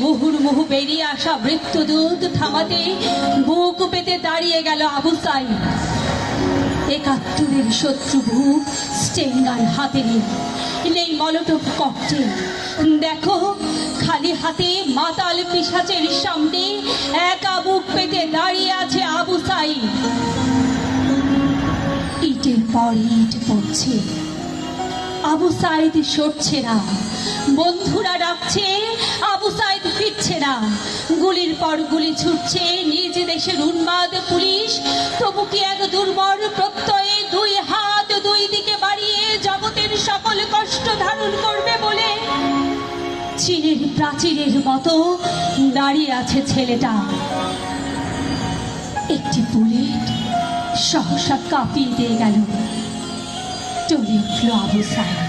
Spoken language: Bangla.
মুহুর্মুহু বেরিয়ে আসা মৃত্যুদূত থামাতে বুক পেতে দাঁড়িয়ে গেল আবু সাইদ। ৭১-এর শত্রু বুক স্টেনগান হাতে নিয়ে, নেই মলোটভ ককটেল। দেখো, খালি হাতে মাতাল পিশাচের সামনে একা বুক পেতে দাঁড়িয়ে আছে আবু সাইদ। ইটের পর ইট পড়ছে, আবু সাইদ সরছে না। বন্ধুরা ডাকছে, আবু সাইদ ফিরছে না। গুলির পর গুলি ছুটছে নিজ দেশের উন্মাদ পুলিশ। তবু কি এক দুর্বল প্রত্যয়ে দুই হাত দুই দিকে বাড়িয়ে জগতের সকল কষ্ট ধারণ করবে বলে চীনের প্রাচীরের মতো দাঁড়িয়ে আছে ছেলেটা। একটি বুলেট সহসা কাঁপিয়ে দিয়ে গেল। টলে উঠল আবু সাইদ।